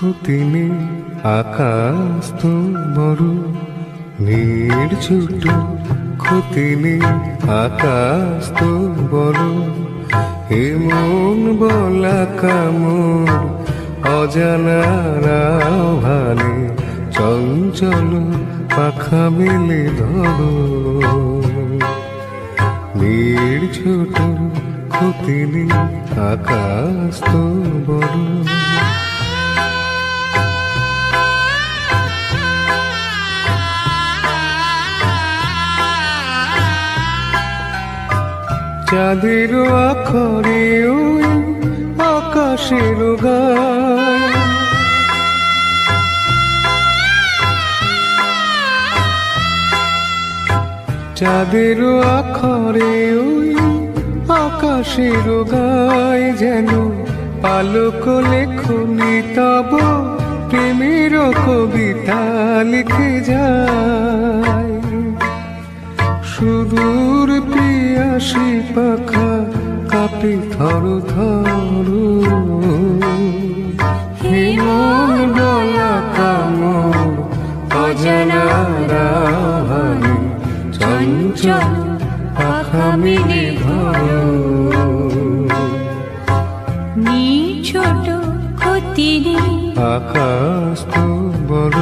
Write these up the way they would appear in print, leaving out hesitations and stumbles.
ক্ষতি নেই, আকাশ তো বড় নির্ঝুট, ক্ষতি নেই, আকাশ তো বড়। এমন বলা কামড় অজানার আহ্বানে, চঞ্চল পাখা মেলে ধরো। নির্ঝুট, ক্ষতি নেই, আকাশ তো বড়। চাঁদের আখরে ওই আকাশের গায়, চাঁদের আখরে ওই আকাশের গায়, যেন পালক লেখনি তব প্রেমের কবিতা লিখে যায়। সুদূর পিয়াসী পাখা কাঁপে থর থর, হিমন বলা কামড় অজানার আহ্বানে, চঞ্চল পাখা মেলে ধরো। নির্ঝুট, ক্ষতি নেই, আকাশ তো বড়।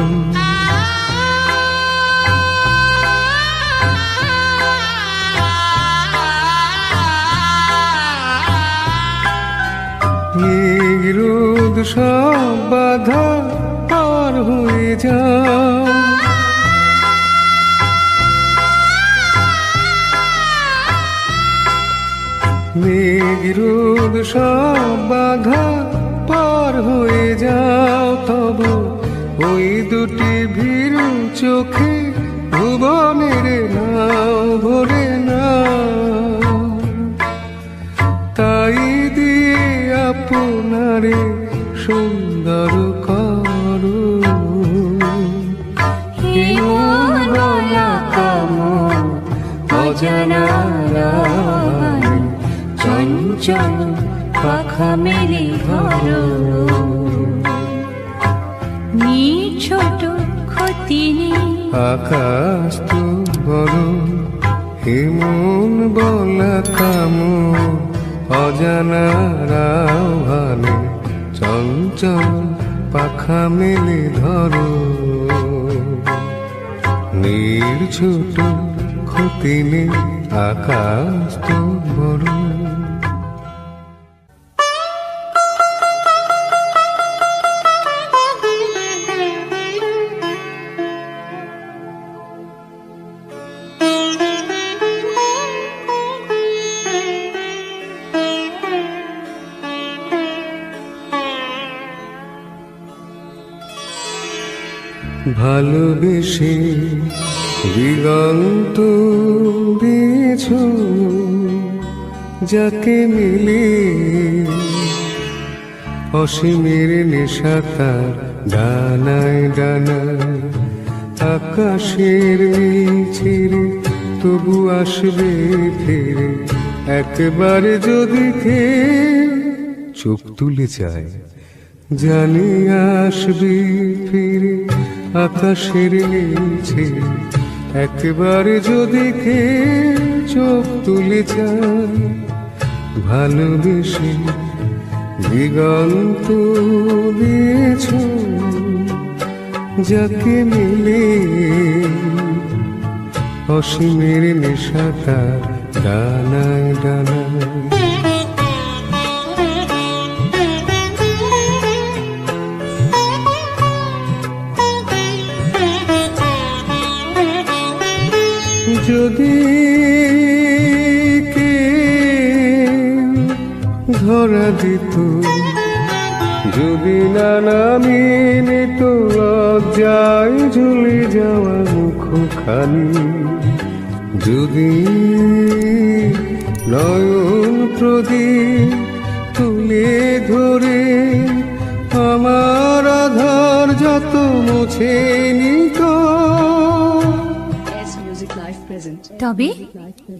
নিরোধ সব বাধা পার হয়ে যাও, নিরোধ সব বাধা পার হয়ে যাও। তব ওই দুটি ভীরু চোখে ভুবনের নাও ভরে নাও, তাই দিয়ে আপনারে সুন্দর করো। হিমন বলা কামড় অজানার আহ্বানে, চঞ্চল পাখা মেলে ধরো। নির্ঝুট, ক্ষতি নেই, আকাশ তো বড়। হেমন বলা কামড় অজানার আহ্বানে, চঞ্চল পাখা মেলে ধরো। নির্ঝুট, ক্ষতি নেই, আকাশ তো বড়। ভালোবেসে দিগন্ত দিয়েছ, যাকে মিলে অসীমের নেশা তার ডানায় ডানায়। আকাশের নীল ছেড়ে তবু আসবে ফিরে, একবার যদি খেয়ে চোখ তুলে চায়, জানি আসবি ফিরে। আকাশের নিচে একবার যদি কে চোখ তুলে চায়, ভালোবেসে দিগন্ত দিয়েছ, যাকে মিলে অসীমের নেশা তার ডানায় ডানায়। যদি কে ধরা দিত, যদি না নামি নিত লজ্জায় ঝুলে যাওয়া মুখখানি, যদি নয়ন প্রদীপ তুলে ধরে আমার আধার যত মুছে নিত,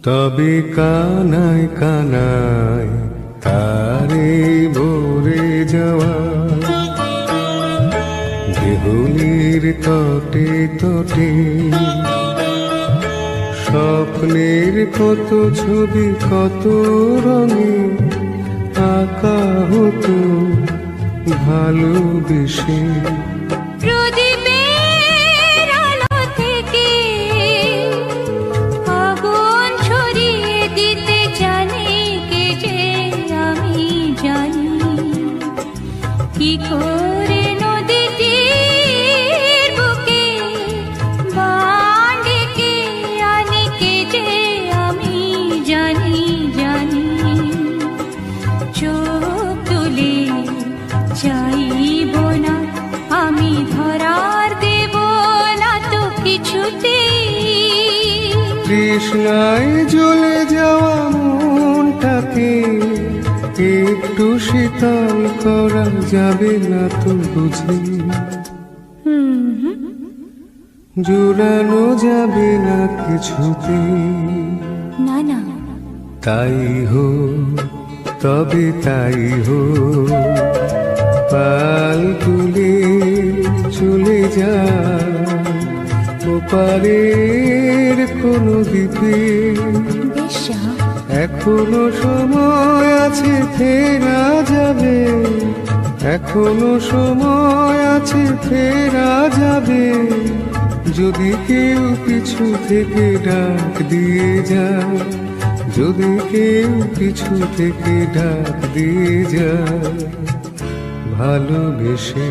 তবে কানায় কানায় তারে ভরে যাওয়া গলির তটে তটে স্বপ্নের কত ছবি কত রঙে আঁকা হতো ভালোবেসে। প্রদীপের আলো থেকে আগুন ছড়িয়ে দিতে জানি কে যে আমি জানি কি করে নদীটির বুকে বান ডেকে আনি কে যে আমি জানি জানি। চোখ তুলে চাইব না আমি ধরার দেব না তো কিছুতেই। তৃষ্ণায় জ্বলে যাওয়া মনটাকে একটু শীতল করা যাবে না তো বুঝি, জুড়ানো যাবে না কিছুতে। না না তাই হো তবে তাই হো, পাল তুলে চলে যা ওপারের কোনো দ্বীপে। বেশ্যা এখনো সময় আছে ফেরা যাবে, এখনো সময় আছে ফেরা যাবে। যদি কেউ পিছু থেকে ডাক দিয়ে যায়, যদি কেউ পিছু থেকে ডাক দিয়ে যায়। ভালোবেসে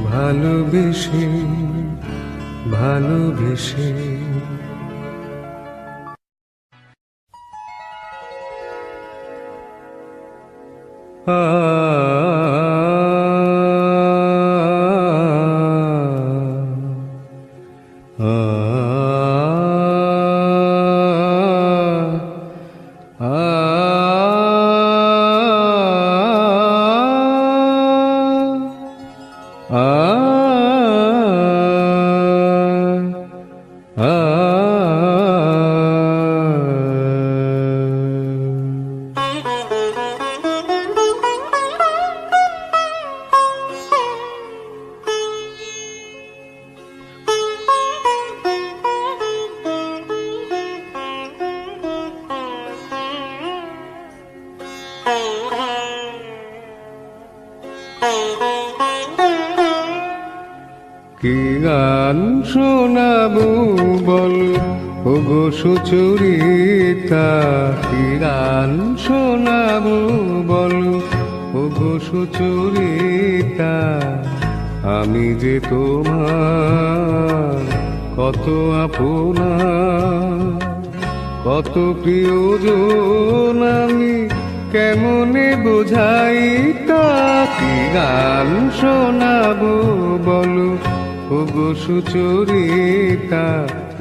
ভালোবেসে ভালোবেসে। আ কি গান শোনাবো বল ওগো সুচরিতা, কি গান শোনাবো বল ওগো সুচরিতা। আমি যে তোমার কত আপনা, কত প্রিয়জন আমি কেমনে বোঝাই তা। কি গান শোনাবো বলো ওগো সুচরিতা।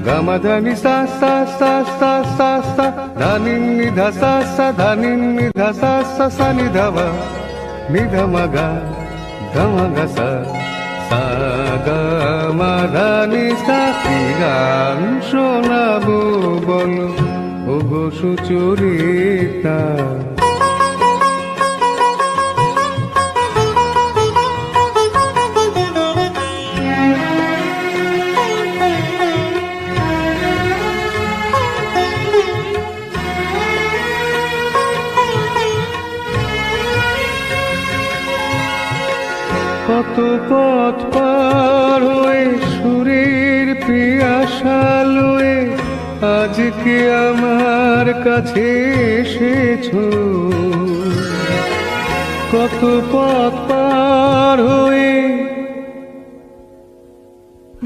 গামাধানি সা সা সা সা সা সা, ধানি নিধা সা সা, ধানি নিধা সা সা, সা নিধাবা নিধা মাগা ধামাগা সা, সা গা মা ধানি সা। কি গান শোনাবো বলো ওগো সুচরিতা। কত পথ পার হয়ে সুরের পিয়াসা লয়ে আজকে আমার কাছে এসেছো। কত পথ পার হয়ে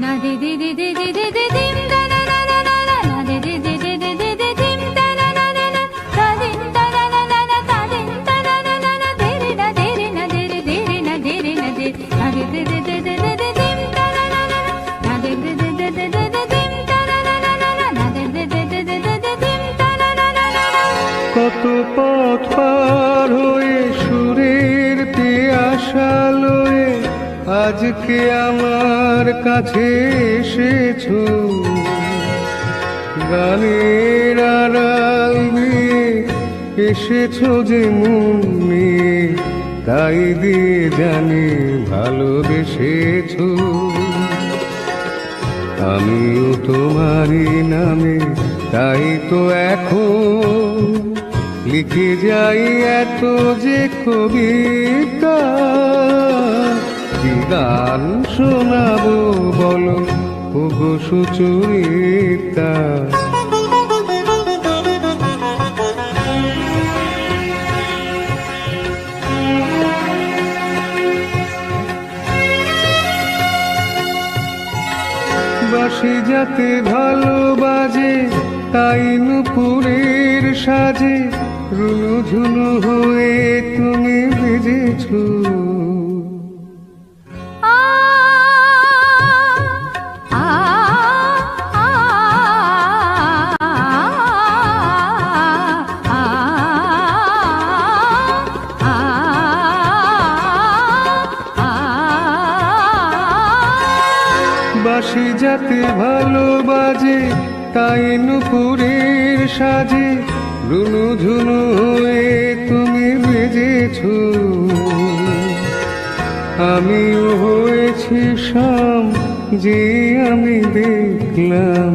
না দে দে দে দে দে দে দে দিম দা না না না না না, না দে দে দে দে দে দে দে দিম দা না না না না, তা দিম দা না না না না, তা দিম দা না না না না, দে রে না দে রে না দে রে, দে রে না দে রে না দে, না দে দে দে দে দে দে দে দিম দা না না না না, না দে দে দে দে দে দে দে দিম দা না না না না, না দে দে দে দে দে দে দে দিম দা না না না না। কত পথ পার হয়ে সুরের পিয়াসা লয়ে আজকে আমার কাছে এসেছো। গানের আড়াল দিয়ে এসেছো যে মন নিয়ে, তাই দিয়ে জানি ভালোবেসেছো। আমিও তোমারই নামে তাই তো এখন লিখে যাই এত যে কবিতা। কি গান শোনাবো বলো ওগো সুচরিতা। বাঁশি যাতে ভালো বাজে তাই নুপুরের সাজে রুনু ঝুনু হয়ে তুমি বেজেছো। বাঁশি যাতে ভালো বাজে তাই নুপুরের সাজে রুনু ঝুনু হয়ে তুমি বেজেছো। আমিও হয়েছি শাম যে আমি দেখলাম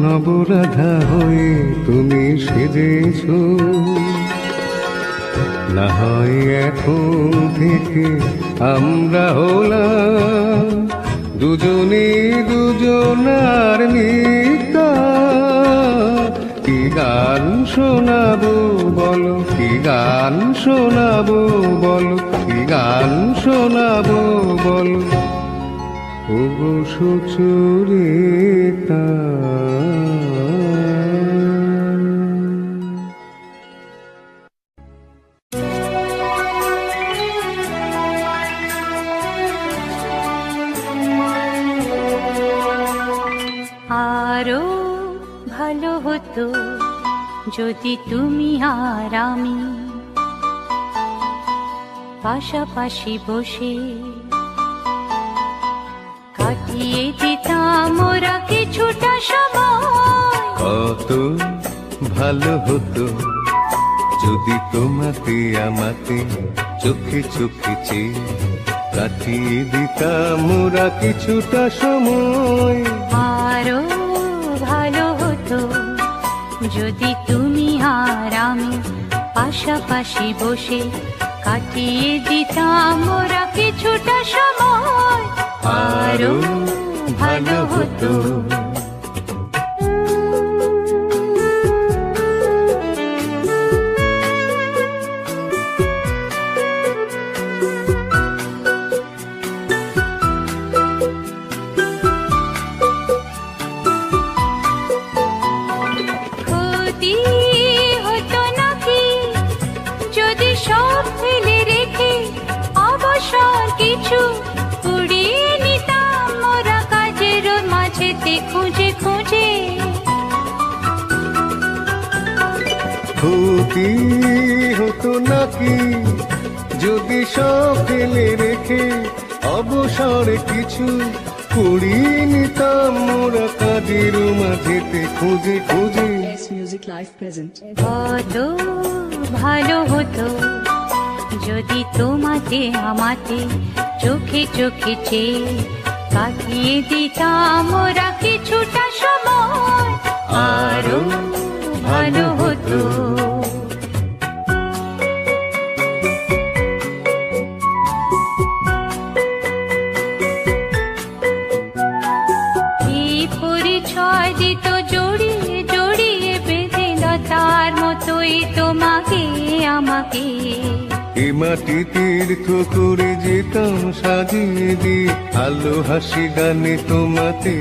নবরাধা হয়ে তুমি সেজেছো। না হয় এখন থেকে আমরা হলাম দুজনে দুজনার মিতা। কি গান শোনাবো বলো কি গান শোনাবো বলো কি গান শোনাবো বলো ওগো সুচরিতা। আরো ভালো হতো যদি তুমি আর আমি পাশাপাশি বসে কাটিয়ে দিতাম ওরা কিছুটা সময়। কত ভালো হতো যদি তোমাতে আমাতে চোখে চোখে চেয়ে কাটিয়ে দিতাম ওরা কিছুটা সময়। আরো ভালো হতো যদি তুমি আর আমি পাশাপাশি বসে কাটিয়ে দিতাম ওরা কিছুটা সময়। আরো ভালো হতো। ক্ষতি হতো নাকি যদি সব ফেলে রেখে অবসর কিছু কুড়িয়ে নিতাম মোরা কাজের মাঝেতে খুঁজে খুঁজে। Music Live present. কত ভালো হতো যদি তোমাতে আমাতে চোখে চোখে চেয়ে কাটিয়ে দিতাম ওরা কিছুটা সময়। আরো ভালো হতো। এই পরিচয় দিত জড়িয়ে জড়িয়ে বেঁধে লতার মতোই তোমাকে আমাকে। এ মাটি তীর্থ করে যেতাম সাজিয়ে দি আলো হাসি গানে তোমাতে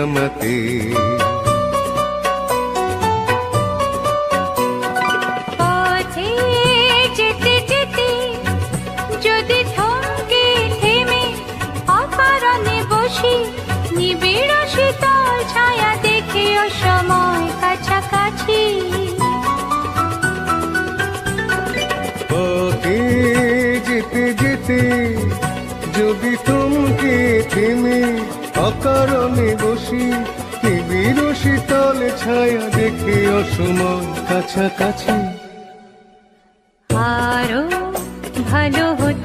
আমাতে। পথে যেতে যেতে যদি থমকে থেমে অকারণে বসি নিবিড় শীতল ছায়া দেখে অসময় কাছাকাছি। পথে যেতে যেতে যদি থমকে থেমে অকারণে বসি নিবিড় শীতল ছায়া দেখে অসময় কাছাকাছি। আরো ভালো হতো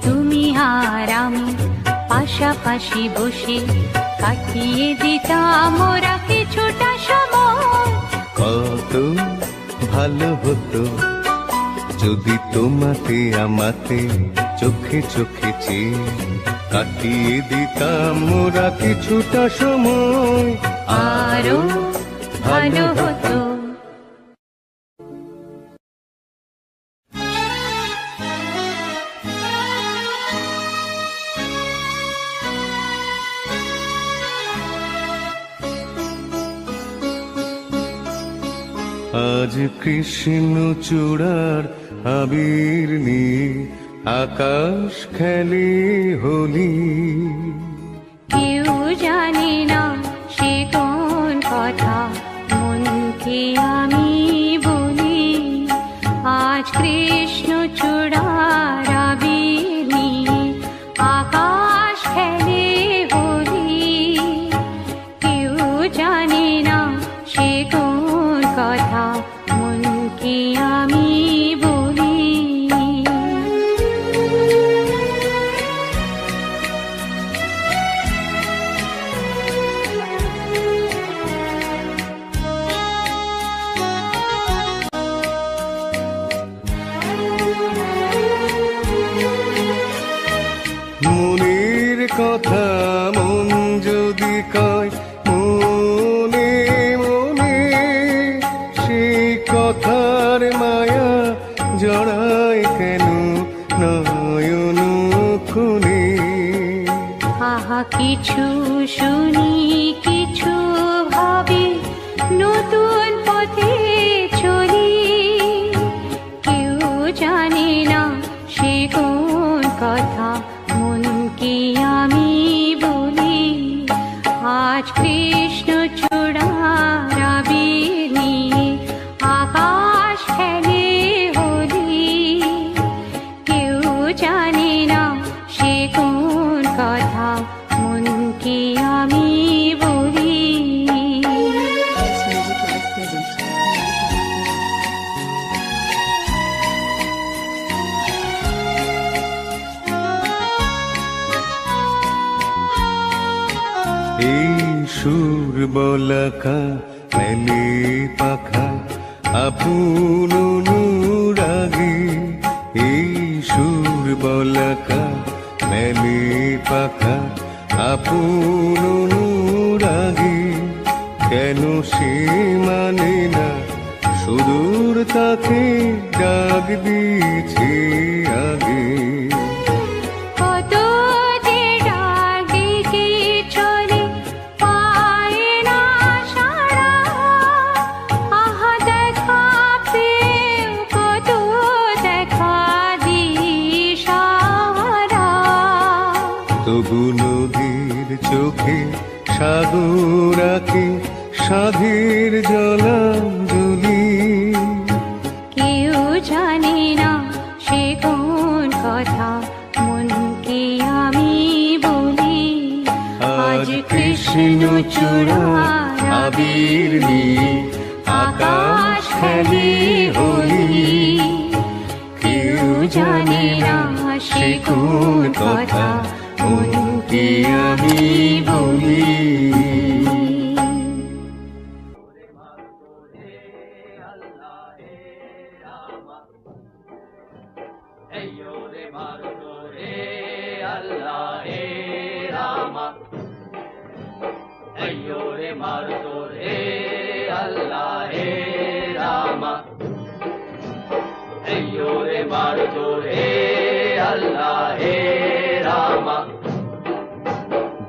তুমি আর আমি পাশাপাশি বসে কাটিয়ে দিতাম ওরা কিছুটা সময়। কত ভালো হতো যদি তোমাতে আমাতে চোখে চোখে চেয়ে কাটিয়ে দিতাম মোরা কিছুটা সময়, আরো ভালো হতো। আজ কৃষ্ণ চূড়ার আবির নিয়ে আকাশ খেলে হোলি। কেউ জানে না সে কোন কথা মনকে আমি বলি। আজ কৃষ্ণ চূড়ার আবির নিয়ে আকাশ খেলে হোলি। কেউ জানে না সে কোন কথা মনকে আমি বলি। মনের কথা মন যদি কয় মনে মনে, সেই কথার মায়া জড়ায় কেন নয়ন কোণে। আহা কিছু শুনি কিছু ভাবি নতুন পথে চলি। কেউ জানে না সে কোন কথা মনকে আমি বলি। আজ কৃষ্ণ চূড়ার আবির নিয়ে আকাশ খেলে হোলি। কেউ জানে না সে কোন কথা মনকে আমি বলি। এই সুর বলাকা মেলে পাখা আপন অনুরাগে। এই সুর বলাকা মেলে পাখা আপন অনুরাগে। কেন সে মানে না সুদূর তাকে ডাক দিয়েছে আগে। কত যে ডাক ডেকে চলে পায় না সাড়া। আহা দেখা পেয়েও কত দেখা দিশাহারা। তবু নদীর চোখে সাগর আঁকে সাধের জলাঞ্জলি। কেউ জানে না সে কোন কথা মনকে আমি বলি। আজ কৃষ্ণ চূড়ার আবির নিয়ে আকাশ খেলে হোলি। কেউ জানে না সে কোন কথা মনকে আমি বলি।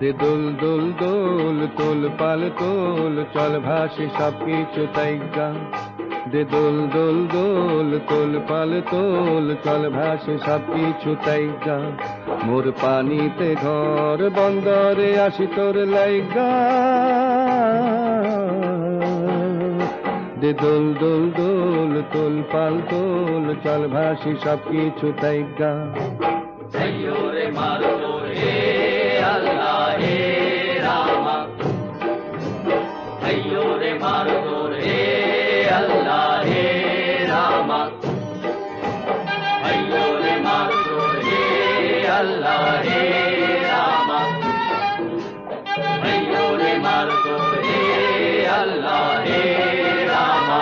দে দোল দোল দোল তোল পাল তোল চল ভাসি সবকিছু তাইগা। দে দোল দোল দোল তোল পাল তোল চল ভাসি সবকিছু তাইগা। মোর পানিতে ঘর বন্দরে আসি তোর লাইগা। দে দোল দোল দোল তোল পাল তোল চল ভাসি সবকিছু তাইগা। Allah he Rama Ayyo re margo he Allah he Rama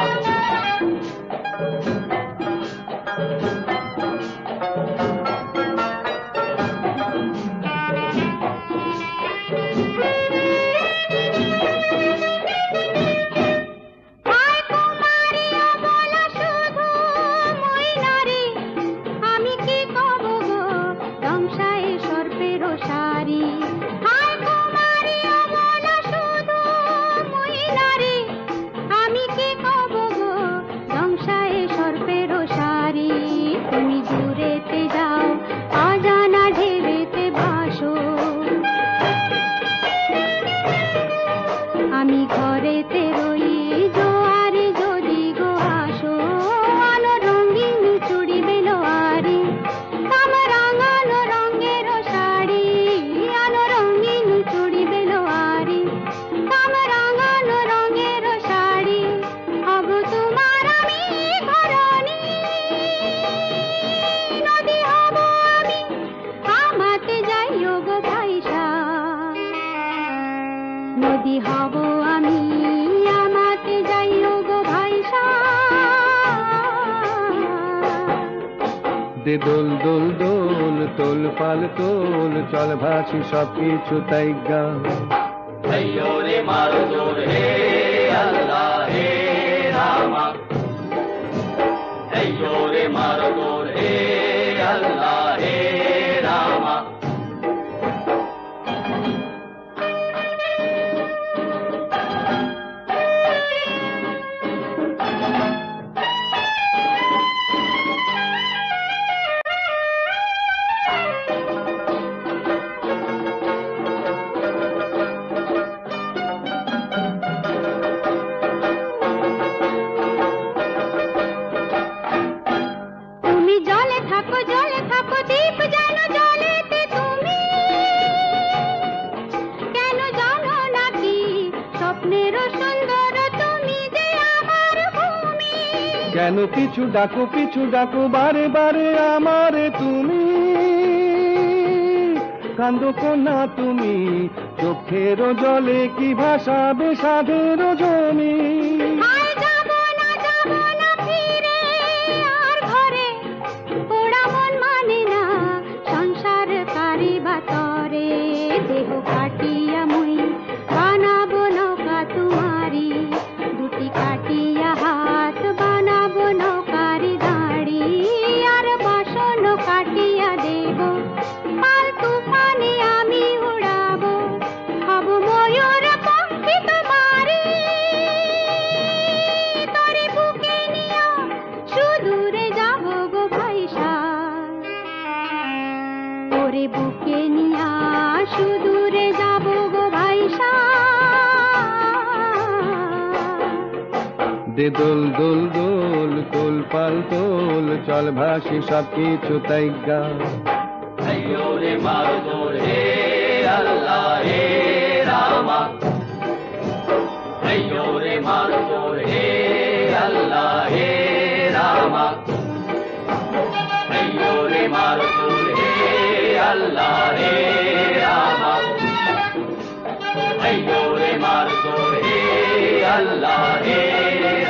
আমি ঘরেতে রই জোয়ারে যদি গো আসো আলো রঙিন চুড়ি বেলোয়ারি আমার রাঙানো রঙের শাড়ি আলো রঙিন চুড়ি বেলোয়ারি আমার রাঙানো রঙের শাড়ি হব তোমার আমি ঘরণী নদী হব আমি আমাতে যাইও গো ভাইসা নদী হব আমি আমাতে যাইও গো ভাইসা দে দোল দোল দোল তোল পাল তোল চল ভাসি সব কিছু তাই গা আইয়ো রে মারো জোর হে আল্লাহ হে রামা আইয়ো রে মারো জোর হে আল্লাহ হে রামা জলে থাকো দীপ যেন জলেতে তুমি কেন জানো নাকি স্বপ্নের সুন্দর তুমি যে আমার ভূমি কেন পিছু ডাকো বারে বারে আমারে তুমি কান্দো কোনা তুমি চোখের জলে কি ভাসাবে সাধের জমি দেহ কাটিয়া মুই বানাবো নৌকা তোমারি দুটি কাটিয়া হাত বানাবো নৌকারি দাঁড়ি আর বাসন কাটিয়া দেব পাল তুফানে আমি উড়াবো হব ময়ূর পক্ষী তোমারি তরে বুকে নিয়া সুদূরে যাবো গো ভাইসা ওরে বুকে নিয়া সুদূরে যাব গো ভাইসা দে দোল দোল দোল তোল পাল তোল চল ভাসি সব কিছু তাই গা আইয়ো রে মারো জোর হে আল্লাহ হে রামা আইয়ো রে মারো জোর হে আল্লাহ হে রামা আইয়ো রে মারো জোর হে আল্লাহ হে রামা আইয়ো রে মারো জোর হে আল্লাহ হে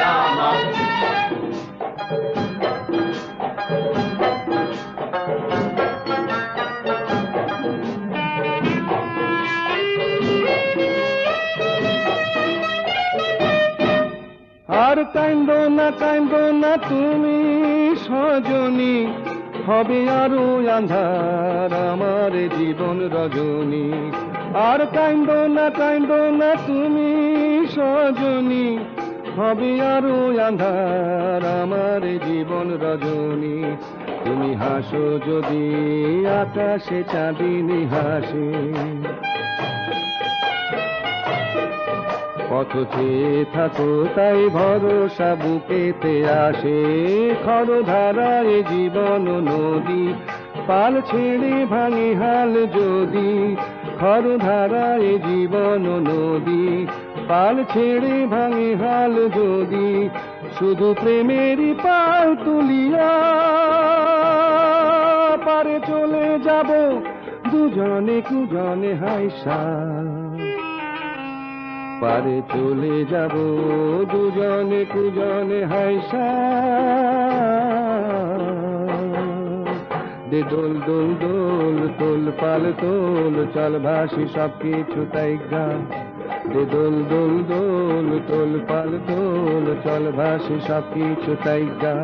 রামা আর কান্দো না তুমি সজনী হবে আরো আন্ধার আমার জীবন রজনী আর কান্দো না তুমি সজনী হবে আরো আন্ধার আমার জীবন রজনী তুমি হাসো যদি আকাশে চাঁদিনী হাসে পথ চেয়ে থাকো তাই ভরসা বুকেতে আসে খরধারায় জীবন নদী পাল ছেড়ে ভাঙে হাল যদি খরধারায় জীবন নদী পাল ছেড়ে ভাঙে হাল যদি শুধু প্রেমেরই পাল তুলিয়া পারে চলে যাব দুজনে কুজনে হাইসা, পারে চলে যাব দুজনে কুজনে হাইসা। দে দোল দোল দোল তোল পাল তোল চল ভাসি সব কিছু তাইগা। দে দোল দোল দোল তোল পাল তোল চল ভাসি সব কিছু তাইগা।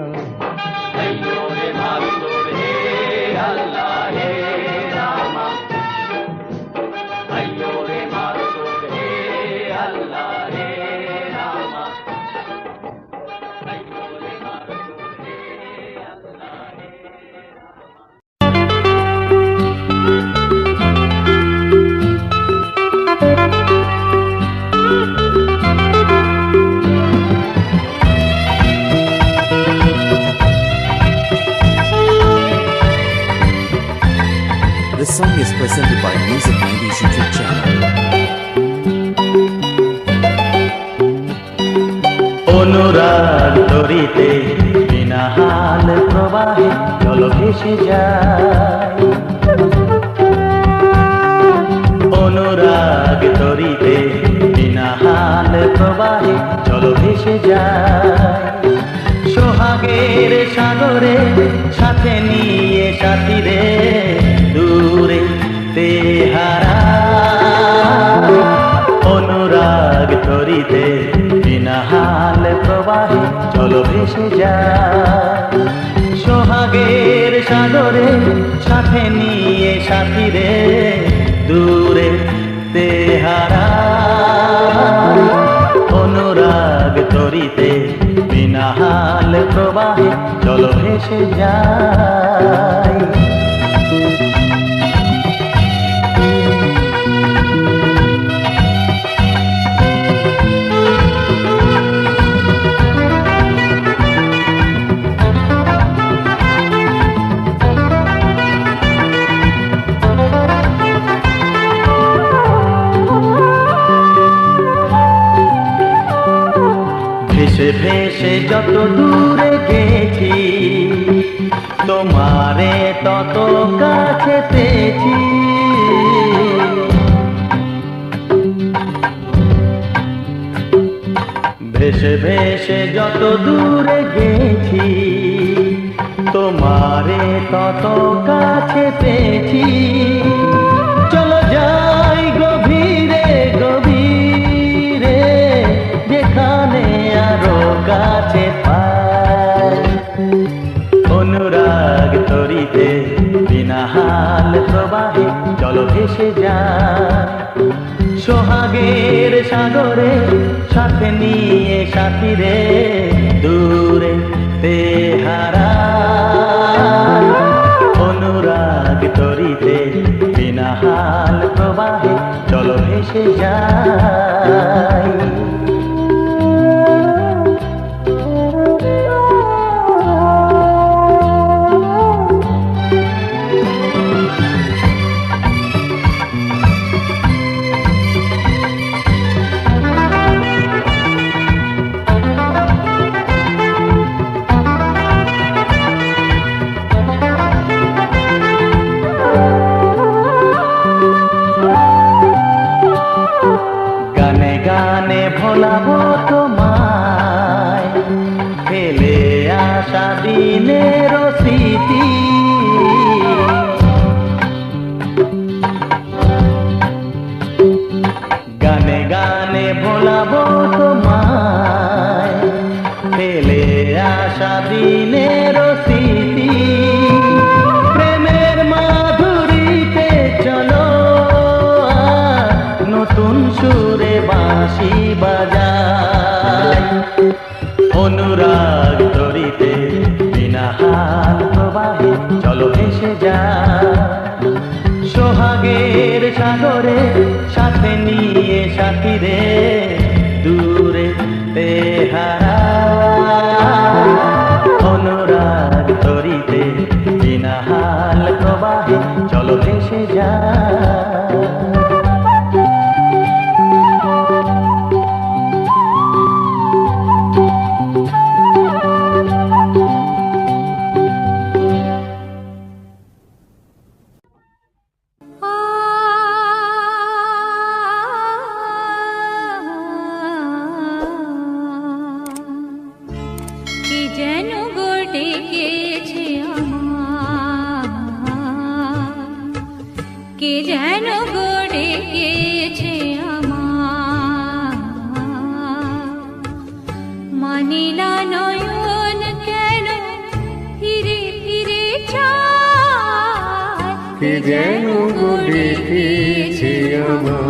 This song is presented by Music 90s YouTube channel. অনুরাগ তরিতে বিনা হাল প্রবাহে চলো ভেসে যায়। অনুরাগ তরিতে বিনা হাল প্রবাহে চলো ভেসে যায়। সোহাগের সাগরে সাথে নিয়ে সাথীরে দূরে তেহারা। অনুরাগ তরিতে বিনা হাল প্রবাহে চলো ভেসে যায়। সোহাগের সাগরে সাথে নিয়ে সাথীরে দূরে তেহারা। অনুরাগ তরিতে বিনা হাল প্রবাহে চলো ভেসে যায়। ভেসে ভেসে যত দূরে গেছি তোমারে তত কাছে পেয়েছি। ভেসে ভেসে যত দূরে গেছি তোমারে তত কাছে পেয়েছি। চলো যাই গভীরে গভীরে যেখানে আরো কাছে পাই। অনুরাগ তরিতে বিনা হাল প্রবাহে চলো ভেসে যায়। সোহাগের সাগরে সাথে নিয়ে সাথীরে দূরে তেহারা। অনুরাগ তরিতে বিনা হাল প্রবাহে চলো ভেসে যায়। গানে গানে ভোলাবো তোমায় ফেলে আসা দিনের স্মৃতি। গানে গানে ভোলাবো তোমায় ফেলে আসা দিনের স্মৃতি। প্রেমের মাধুরীতে চলো নতুন সুরে বাঁশি বাজাই। অনুরাগ তরিতে বিনা হাল প্রবাহে চলো ভেসে যায়। সোহাগের সাগরে সাথে নিয়ে সাথীরে দূরে তেহারা। অনুরাগ তরিতে বিনা হাল প্রবাহে চলো ভেসে যায়। কে যেন গড়ে গেছে আমার, মানে না নয়ন কেন ফিরে ফিরে চায়, কে যেন গড়ে গেছে আমার।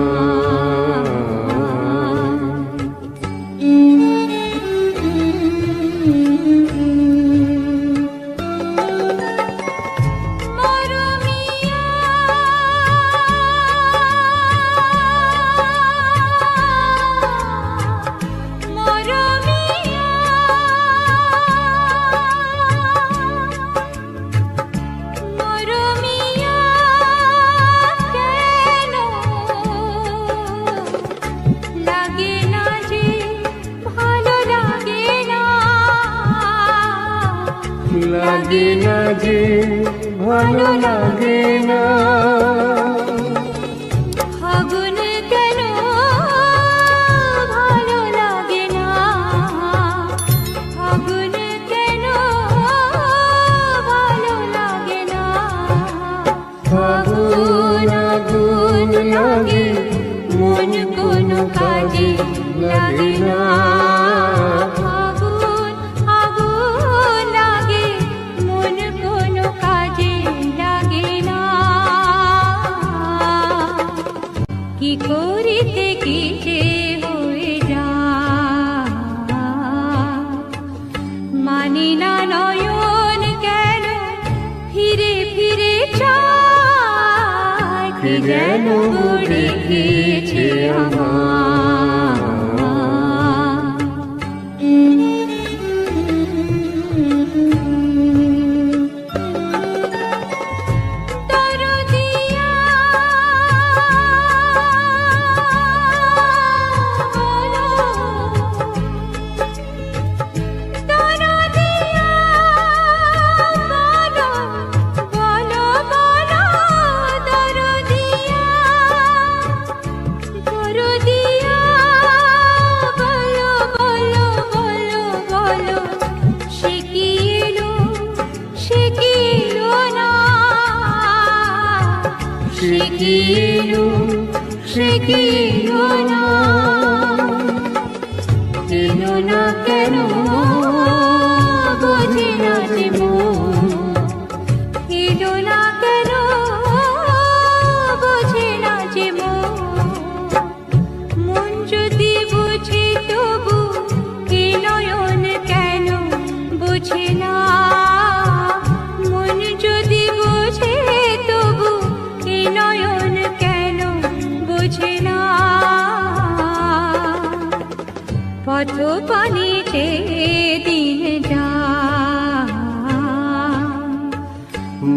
লাগে না যে ভালো লাগে না, ফাগুন কেন ভালো লাগে না, ফাগুন কেন ভালো লাগে না, ফাগুন আগুন লাগে মন কোনো কাজে লাগে না, ফাগুন আগুন লাগে মন কোনো কাজে লাগে না, কি করিতে কি যে হয়ে যায়, মানি না নয়ন কেন ফিরে ফিরে চায়, কে যেন গড়ে গেছে আমার। সে কি এলো না, এলো না কেন বোঝে না যে মন, এলো না কেন বোঝে না যে মন, মন যদি বুঝে তবু এ নয়ন কেন বোঝে না, মন যদি বুঝে তবু এ নয়ন কেন বোঝে না, পথ পানিতে দিন যায়,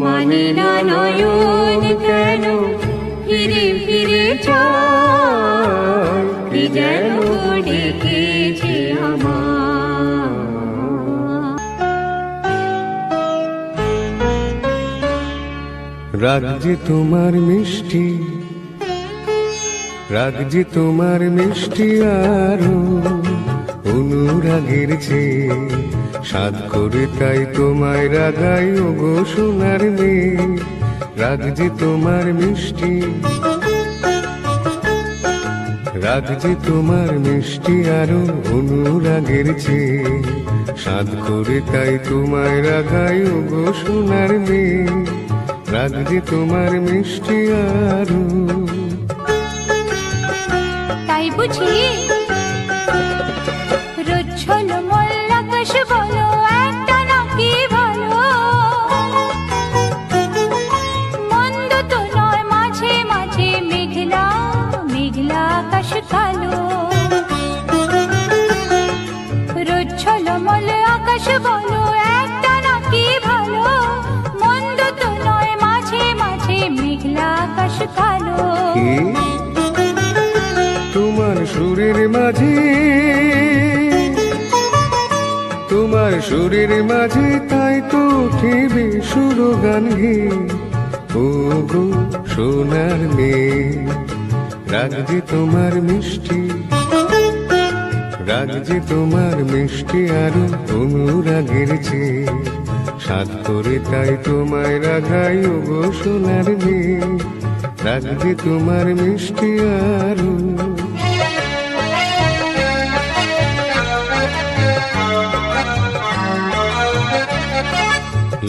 মানে না নয়ন কেন ফিরে ফিরে চায়, কি যেন ডেকেছে আমার। রাগ যে তোমার মিষ্টি, রাগ যে তোমার মিষ্টি আরো অনুরাগের চেয়ে, সাধ করে তাই তোমায় রাগাই ওগো সোনার মেয়ে, রাগ যে তোমার মিষ্টি, রাগ যে তোমার মিষ্টি আরো অনুরাগের চেয়ে, সাধ করে তাই তোমায় রাগাই ওগো সোনার মেয়ে, রাগ যে তোমার মিষ্টি আরো। তাই বুঝি রোজ ছলো মল্লাকাশ বলো একটা নাকি ভালো, মন্দ তো নয় মাঝে মাঝে মেঘলা মেঘলা আকাশ কালো, রোজ ছলো মল আকাশ বলো একটা নাকি ভালো, মন্দ তো নয় মাঝে মাঝে মেঘলা আকাশ কালো, তোমার সুরের মাঝে, তোমার সুরের মাঝে তাই তো উঠিবে সুরগান গে, ও গো সোনার মেয়ে, রাগ যে তোমার মিষ্টি, রাগ যে তোমার মিষ্টি আরো অনুরাগের চেয়ে, সাধ করে তাই তোমায় রাগাই ও গো সোনার মেয়ে, রাখবে তোমার মিষ্টি আরো।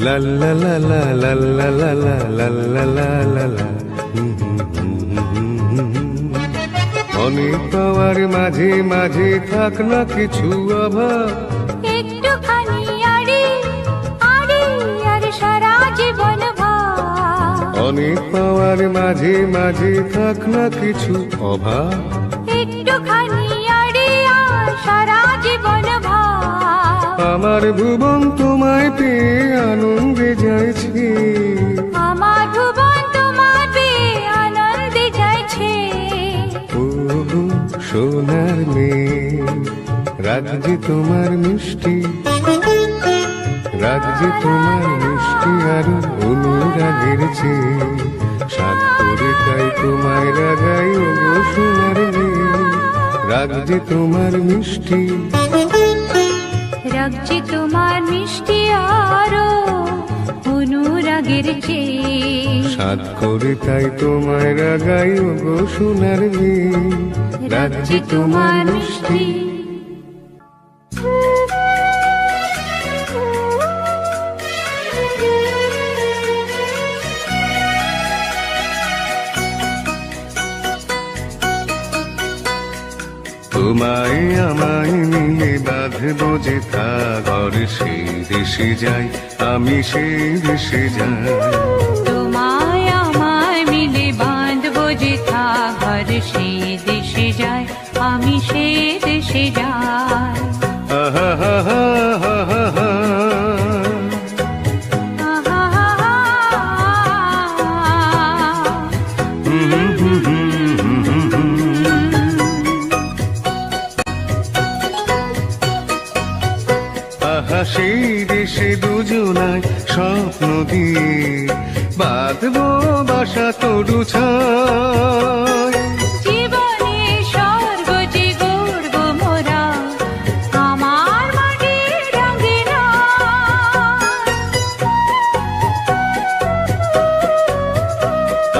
লা লা লা লা লা লা লা লা লা লা লা লা লা। অনেক পাওয়ার মাঝে মাঝে থাক না কিছু অভাব, একটুখানি আড়ি আড়ি আর সারা জীবন ভাব। অনেক পাওয়ার মাঝে মাঝে থাক না কিছু অভাব, একটুখানি আড়ি আর সারা জীবন ভাব। আমার ভুবন তোমায় পেয়ে আনন্দে যাইছে, আমার ভুবন তোমার পেয়ে আনন্দে যাইছে। ও সোনার মেয়ে, রাখবে তোমার মিষ্টি, রাখবে তোমার মিষ্টি আর অনুরাগের চেয়ে। সাত করে তাই তোমায় রাগাই ও গো সোনার মেয়ে, রাখবে তোমার মিষ্টি, রাখছি তোমার মিষ্টি আরো অনুরাগের চেয়ে। সাত করে তাই তোমায় রাগাই ও গো সোনার মেয়ে, রাখবে তোমার মিষ্টি। তোমায় আমায় মিলে বাঁধবো যে ঘর, সেই দেশে যাই আমি, সেই দেশে যাই। তোমায় আমায় মিলে বাঁধবো যেথা ঘর, সেই দেশে যায় আমি, সেই দেশে যাই। আহা হা হা হা হা হা। আহা সেই দেশে দুজনায় স্বপ্ন দিয়ে বাঁধবো বাসা তরু ছায়। জীবনে স্বর্গ যে গর্ব মোরা, আমার মাটির রঙিনা।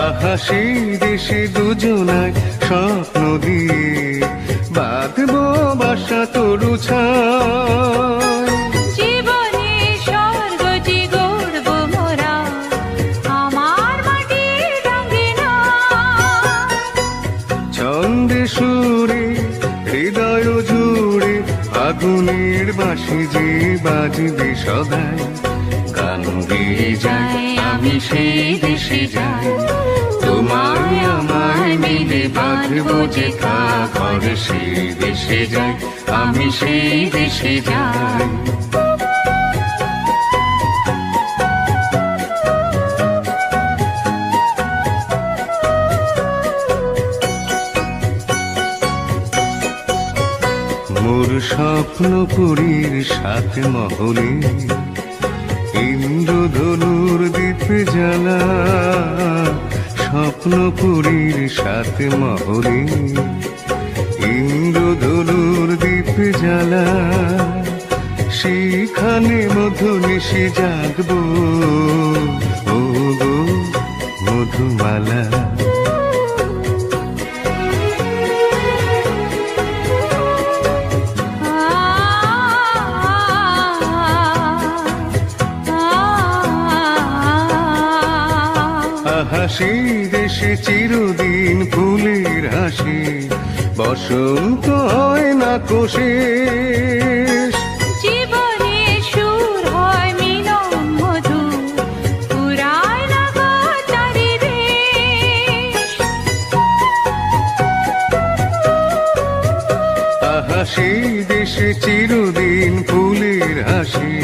আহা সেই দেশে দুজনায় স্বপ্ন দিয়ে বাঁধবো বাসা তরু ছায়। জীবনে স্বর্গ যে গর্ব মোরা, আমার মাটির রঙিনা। ছন্দে সুরে হৃদয় জুড়ে আগুনের বাঁশি যে বাজবে সদাই। গান গেয়ে যাই আমি, সেই দেশে যাই। তোমায় আমায় মিলে বাঁধবো যে ঘর, সেই দেশে যাই আমি, সেই দেশে যাই। মোর স্বপ্নপুরীর সাথে মহলে ইন্দ্রধনুর দ্বীপ জ্বালা। স্বপ্নপুরীর সাথে মহলে ইন্দ্রধনুর দ্বীপ জ্বালা। সেখানে মধু নিশি জাগবো ও গো মধুমালা। সেই দেশে চিরদিন ফুলের হাসি, বসন্ত হয় না কোশেষ। জীবনে সুর হয় মিলন মধু, পুরায় না গো চারিদেশ। আহা সেই দেশে চিরদিন ফুলের হাসি,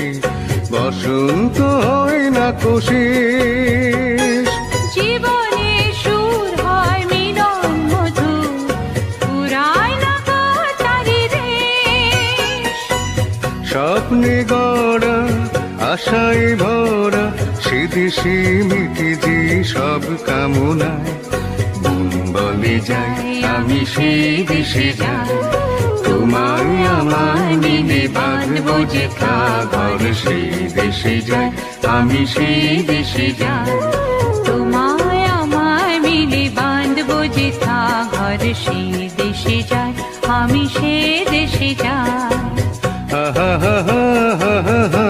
বসন্ত হয় না কোশেষ। জীবনে সুর হয় মিলন মধু, পুরায় না গো চারিদেশ। স্বপ্নে গড়া আশায় ভরা, সে দেশে মিটে যে সব কামনায়। মন বলে যাই আমি, সেই দেশে যাই। তোমায় আমায় মিলে বাঁধবো যে ঘর, সেই দেশে যাই আমি, সেই দেশে যাই। তোমায় আমায় মিলে যে সাগর সে দেশে যায়, আমি সে দেশে যাই। হা হা হা হা হা হা